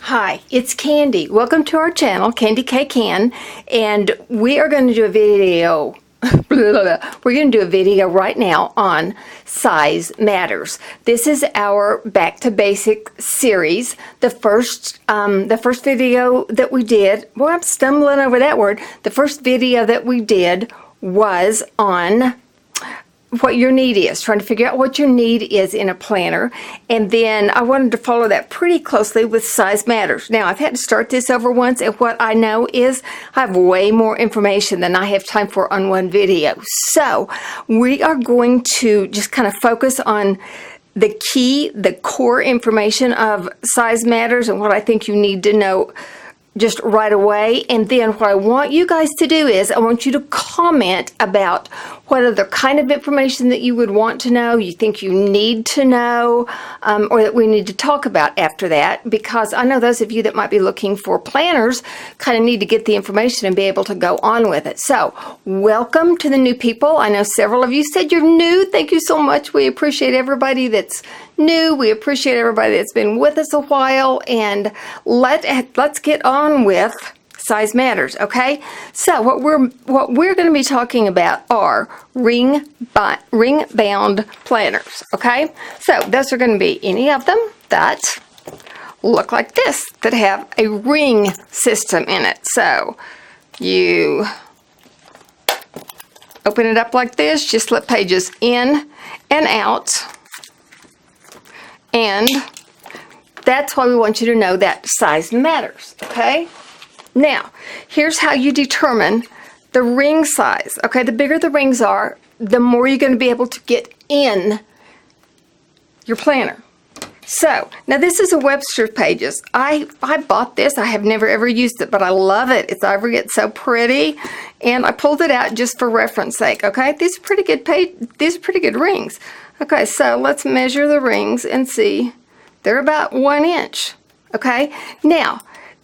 Hi, it's Candy. Welcome to our channel, Candy K Can, and we are going to do a video. We're going to do a video right now on size matters. This is our Back to Basic series. The first video that we did, well, I'm stumbling over that word. The first video that we did was on what your need is, trying to figure out what your need is in a planner. And then I wanted to follow that pretty closely with size matters. Now, I've had to start this over once, and what I know is I have way more information than I have time for on one video. So we are going to just kind of focus on the core information of size matters and what I think you need to know just right away. And then what I want you guys to do is I want you to comment about what other kind of information that you would want to know, you think you need to know, or that we need to talk about after that, because I know those of you that might be looking for planners kind of need to get the information and be able to go on with it. So welcome to the new people. I know several of you said you're new. Thank you so much. We appreciate everybody that's new. We appreciate everybody that's been with us a while, and let's get on with size matters. Okay, so what we're going to be talking about are ring bound planners. Okay, so those are going to be any of them that look like this, that have a ring system in it. So you open it up like this, just slip pages in and out. And that's why we want you to know that size matters, okay? Now, here's how you determine the ring size, okay? The bigger the rings are, the more you're going to be able to get in your planner. So, now this is a Webster's Pages. I bought this. I have never ever used it, but I love it. It's ivory. It's so pretty. And I pulled it out just for reference sake, okay? These are pretty good rings. Okay, so let's measure the rings and see. They're about 1 inch, okay? Now,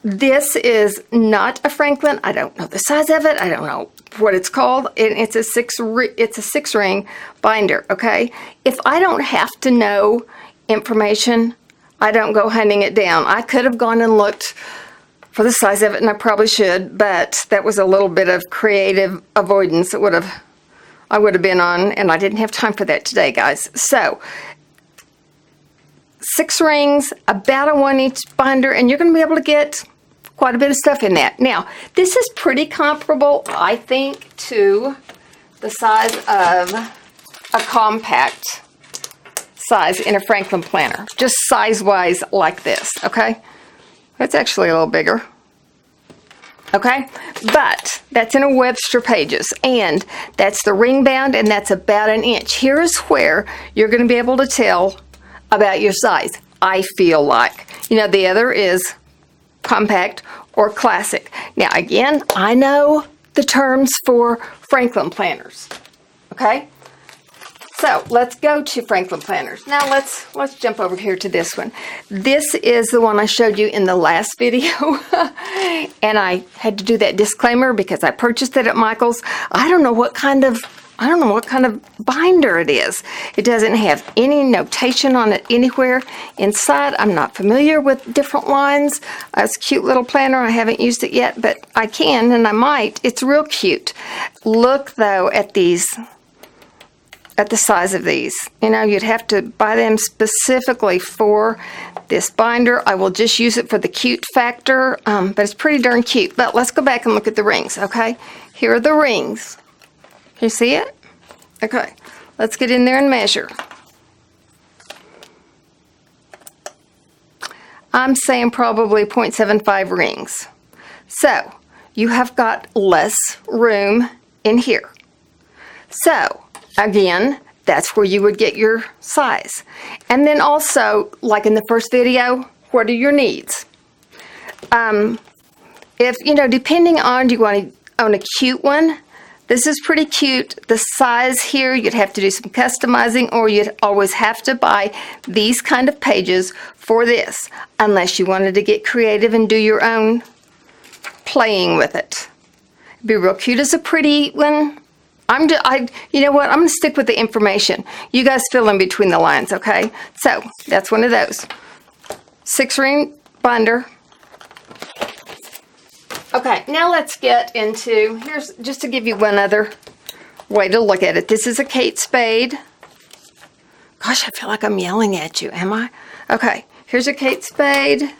this is not a Franklin. I don't know the size of it. I don't know what it's called. It's a six ring binder, okay? If I don't have to know information, I don't go hunting it down. I could have gone and looked for the size of it, and I probably should, but that was a little bit of creative avoidance that I would have been on, and I didn't have time for that today, guys. So 6 rings, about a 1 inch binder, and you're going to be able to get quite a bit of stuff in that. Now, this is pretty comparable, I think, to the size of a compact size in a Franklin planner, just size-wise like this, okay? It's actually a little bigger. Okay, but that's in a Webster Pages, and that's the ring bound, and that's about 1 inch. Here is where you're going to be able to tell about your size, I feel like. You know, the other is compact or classic. Now, again, I know the terms for Franklin planners. Okay, so let's go to Franklin planners. Now let's jump over here to this one. This is the one I showed you in the last video, and I had to do that disclaimer because I purchased it at Michael's. I don't know what kind of binder it is. It doesn't have any notation on it anywhere inside. I'm not familiar with different lines. It's a cute little planner. I haven't used it yet, but I can and I might. It's real cute. Look though at these. At the size of these. You know, you'd have to buy them specifically for this binder. I will just use it for the cute factor, but it's pretty darn cute. But let's go back and look at the rings, okay? Here are the rings. Can you see it? Okay, let's get in there and measure. I'm saying probably 0.75 rings. So, you have got less room in here. So, again, that's where you would get your size. And then also, like in the first video, what are your needs? If, you know, depending on, do you want to own a cute one? This is pretty cute. The size here, you'd have to do some customizing, or you'd always have to buy these kind of pages for this, unless you wanted to get creative and do your own playing with it. It'd be real cute as a pretty one. You know what? I'm going to stick with the information. You guys fill in between the lines, okay? So, that's one of those. 6 ring binder, Okay, now let's get into, here's just to give you one other way to look at it. This is a Kate Spade. Gosh, I feel like I'm yelling at you, am I? Okay, here's a Kate Spade.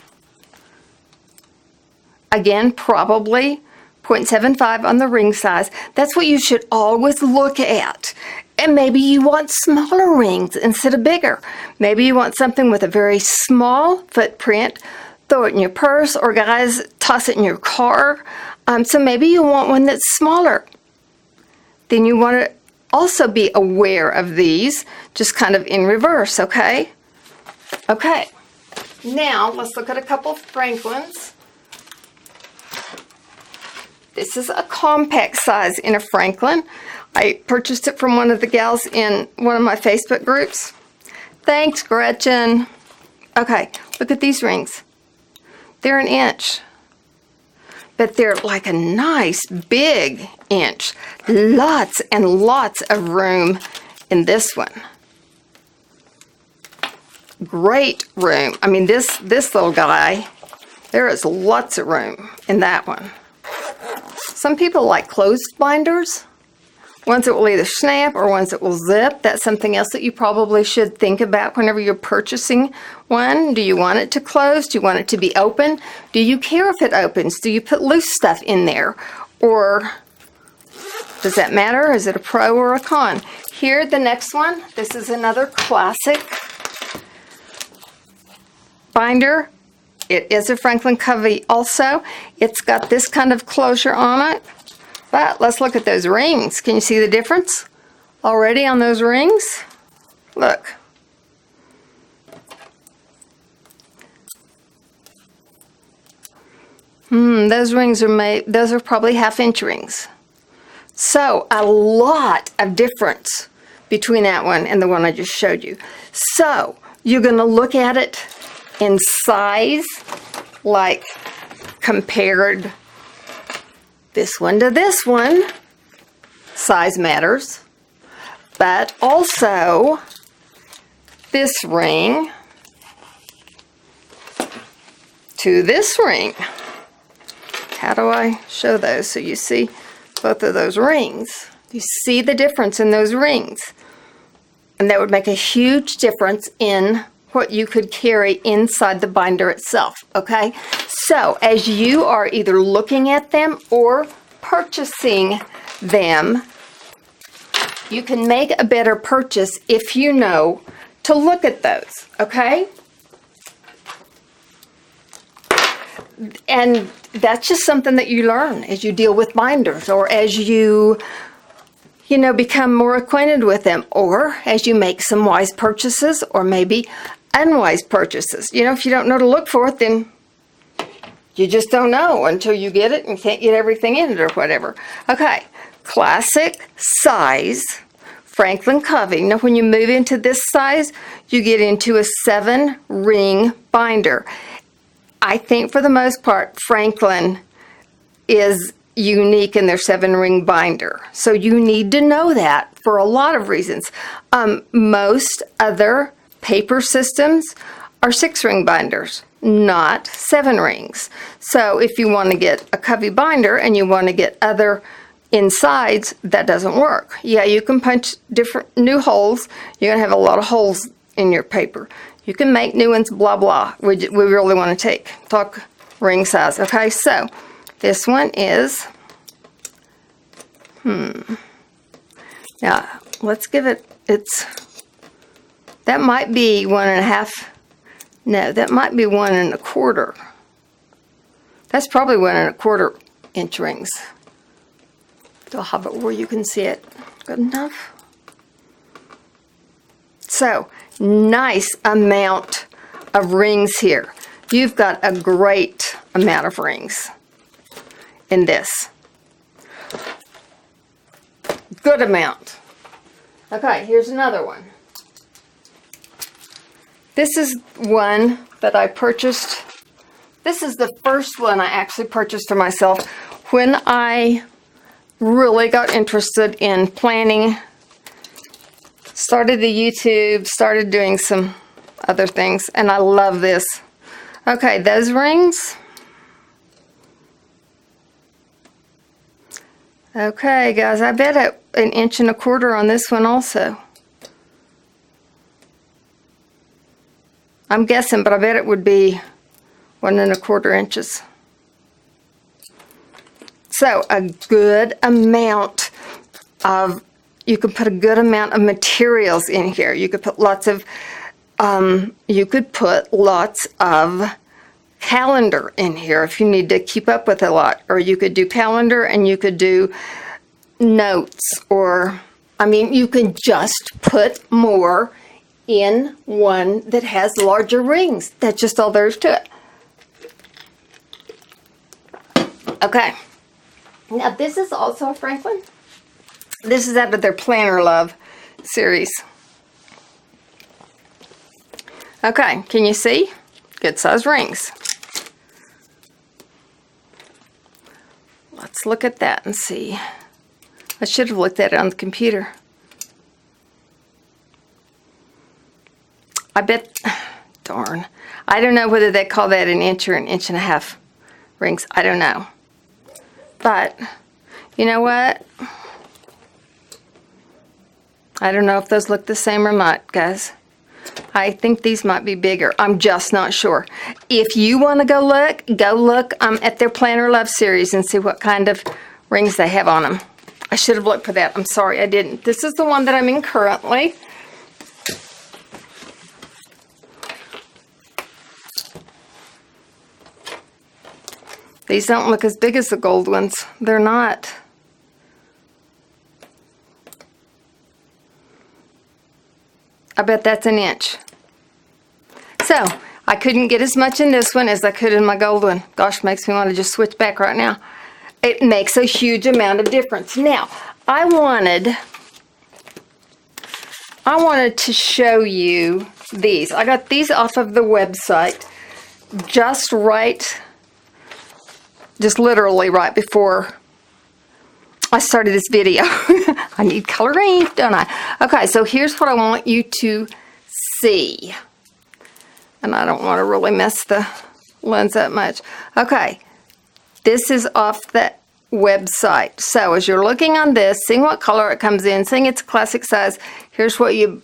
Again, probably 0.75 on the ring size. That's what you should always look at. And maybe you want smaller rings instead of bigger. Maybe you want something with a very small footprint. Throw it in your purse, or guys, toss it in your car. So maybe you want one that's smaller. Then you want to also be aware of these, just kind of in reverse, okay? Okay, now let's look at a couple of Franklins. This is a compact size in a Franklin. I purchased it from one of the gals in one of my Facebook groups. Thanks, Gretchen. Okay, look at these rings. They're an inch, but they're like a nice big inch. Lots and lots of room in this one. Great room. I mean, this little guy, there is lots of room in that one. Some people like closed binders, ones that will either snap or ones that will zip. That's something else that you probably should think about whenever you're purchasing one. Do you want it to close? Do you want it to be open? Do you care if it opens? Do you put loose stuff in there? Or does that matter? Is it a pro or a con? Here, the next one. This is another classic binder. It is a Franklin Covey also. It's got this kind of closure on it. But let's look at those rings. Can you see the difference already on those rings? Look. Those rings are made, those are probably half-inch rings. So a lot of difference between that one and the one I just showed you. So you're going to look at it in size, like compared this one to this one. Size matters. But also this ring to this ring. How do I show those so you see both of those rings? You see the difference in those rings. And that would make a huge difference in what you could carry inside the binder itself, okay? So as you are either looking at them or purchasing them, you can make a better purchase if you know to look at those, okay? And that's just something that you learn as you deal with binders, or as you become more acquainted with them, or as you make some wise purchases, or maybe unwise purchases. If you don't know to look for it, then you just don't know until you get it and can't get everything in it or whatever. Okay, classic size Franklin Covey. Now when you move into this size, you get into a 7-ring binder. I think for the most part, Franklin is unique in their 7-ring binder. So you need to know that for a lot of reasons. Most other paper systems are 6-ring binders, not 7 rings. So if you want to get a Covey binder and you want to get other insides, that doesn't work. Yeah, you can punch different new holes. You're going to have a lot of holes in your paper. You can make new ones, blah, blah. We really want to talk ring size. Okay, so this one is, now let's give it, that might be 1.5, no, that might be 1 1/4. That's probably 1 1/4 inch rings. I'll have it where you can see it. Good enough? So, nice amount of rings here. You've got a great amount of rings in this. Good amount. Okay, here's another one. This is one that I purchased. This is the first one I actually purchased for myself when I really got interested in planning. Started the YouTube, started doing some other things, and I love this. Okay, those rings, Okay, guys, I bet an 1.25 inches on this one also. I'm guessing, but I bet it would be 1.25 inches. So a good amount of, you could put a good amount of materials in here. You could put lots of, calendar in here if you need to keep up with a lot. Or you could do calendar and you could do notes, or, I mean, you can just put more in one that has larger rings. That's just all there is to it. Okay. Now this is also a Franklin. This is out of their Planner Love series. Okay, can you see? Good size rings. Let's look at that and see. I should have looked at it on the computer. I bet, darn. I don't know whether they call that 1 inch or 1.5 inches rings. I don't know. But, you know what? I don't know if those look the same or not, guys. I think these might be bigger. I'm just not sure. If you want to go look at their Planner Love series and see what kind of rings they have on them. I should have looked for that. I'm sorry I didn't. This is the one that I'm in currently. These don't look as big as the gold ones. They're not. I bet that's 1 inch. So, I couldn't get as much in this one as I could in my gold one. Gosh, makes me want to just switch back right now. It makes a huge amount of difference. Now, I wanted to show you these. I got these off of the website just literally right before I started this video. I need color ink, don't I? Okay, so here's what I want you to see. And I don't want to really mess the lens up much. Okay, this is off the website. So as you're looking on this, seeing what color it comes in, seeing it's a classic size, here's what you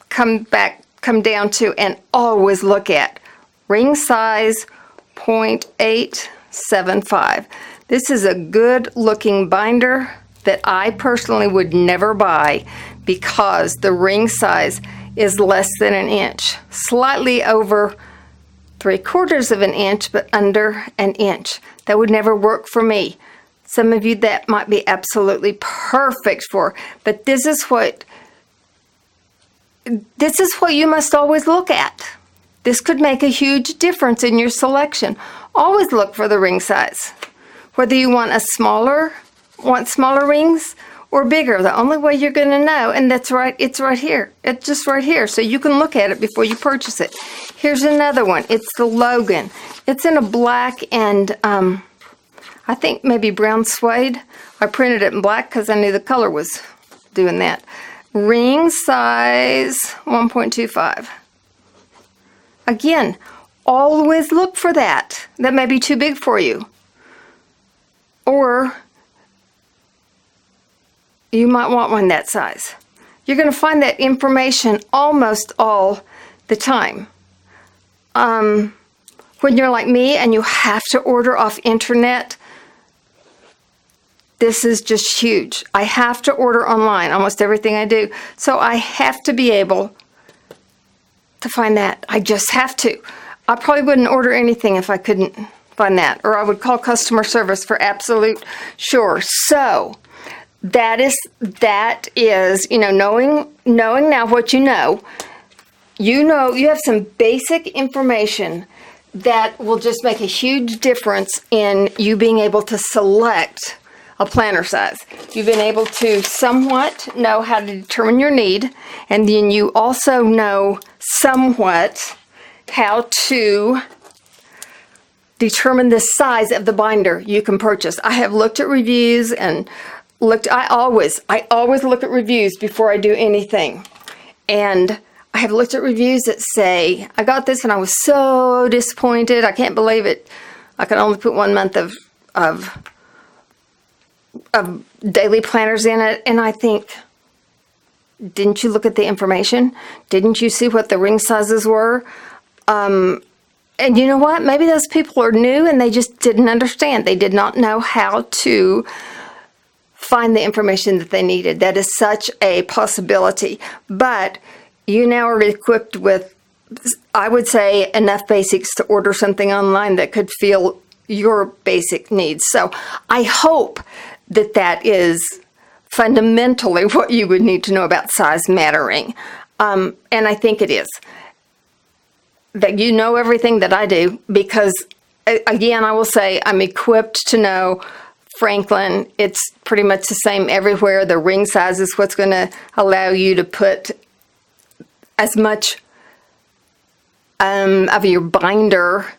come down to and always look at. Ring size 0.875. This is a good looking binder that I personally would never buy because the ring size is less than 1 inch. Slightly over 3/4 inch, but under 1 inch. That would never work for me. Some of you that might be absolutely perfect for, but this is what you must always look at. This could make a huge difference in your selection. Always look for the ring size. Whether you want smaller rings or bigger, the only way you're going to know, and that's right, it's right here. It's just right here, so you can look at it before you purchase it. Here's another one. It's the Logan. It's in a black and I think maybe brown suede. I printed it in black because I knew the color was doing that. Ring size 1.25. Again, always look for that. That may be too big for you. Or you might want one that size. You're going to find that information almost all the time. When you're like me and you have to order off internet, this is just huge. I have to order online, almost everything I do. So I have to be able to find that. I just have to. I probably wouldn't order anything if I couldn't find that, or I would call customer service for absolute sure. So that is, you know, knowing now what you know you have some basic information that will just make a huge difference in you being able to select a planner size. You've been able to somewhat know how to determine your need, and then you also know somewhat how to determine the size of the binder you can purchase. I have looked at reviews and I always look at reviews before I do anything. And I have looked at reviews that say, I got this and I was so disappointed. I can't believe it. I could only put 1 month of daily planners in it, and I think, didn't you look at the information? Didn't you see what the ring sizes were? And you know what? Maybe those people are new and they just didn't understand. They did not know how to find the information that they needed. That is such a possibility. But you now are equipped with, I would say, enough basics to order something online that could fill your basic needs. So I hope that that is fundamentally what you would need to know about size mattering. And I think it is. That you know everything that I do, because again, I will say I'm equipped to know Franklin. It's pretty much the same everywhere. The ring size is what's going to allow you to put as much of your binder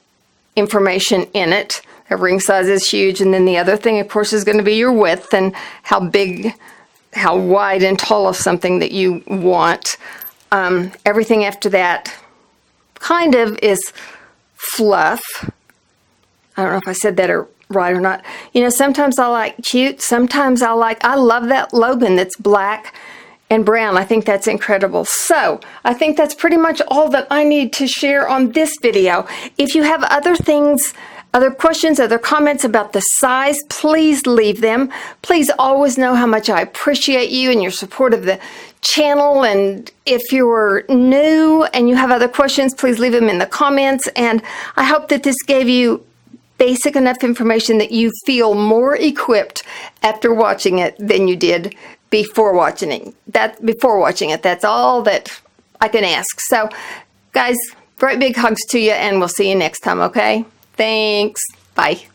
information in it. The ring size is huge, and then the other thing, of course, is going to be your width and how big, how wide and tall of something that you want. Everything after that kind of is fluff. I don't know if I said that right or not. You know, sometimes I like cute. Sometimes I love that Logan that's black and brown. I think that's incredible. So I think that's pretty much all that I need to share on this video. If you have other things, other questions, other comments about the size, please leave them. Please always know how much I appreciate you and your support of the channel. And if you're new and you have other questions, please leave them in the comments. And I hope that this gave you basic enough information that you feel more equipped after watching it than you did before watching it. That's all that I can ask. So guys, great big hugs to you, and we'll see you next time, okay? Thanks. Bye.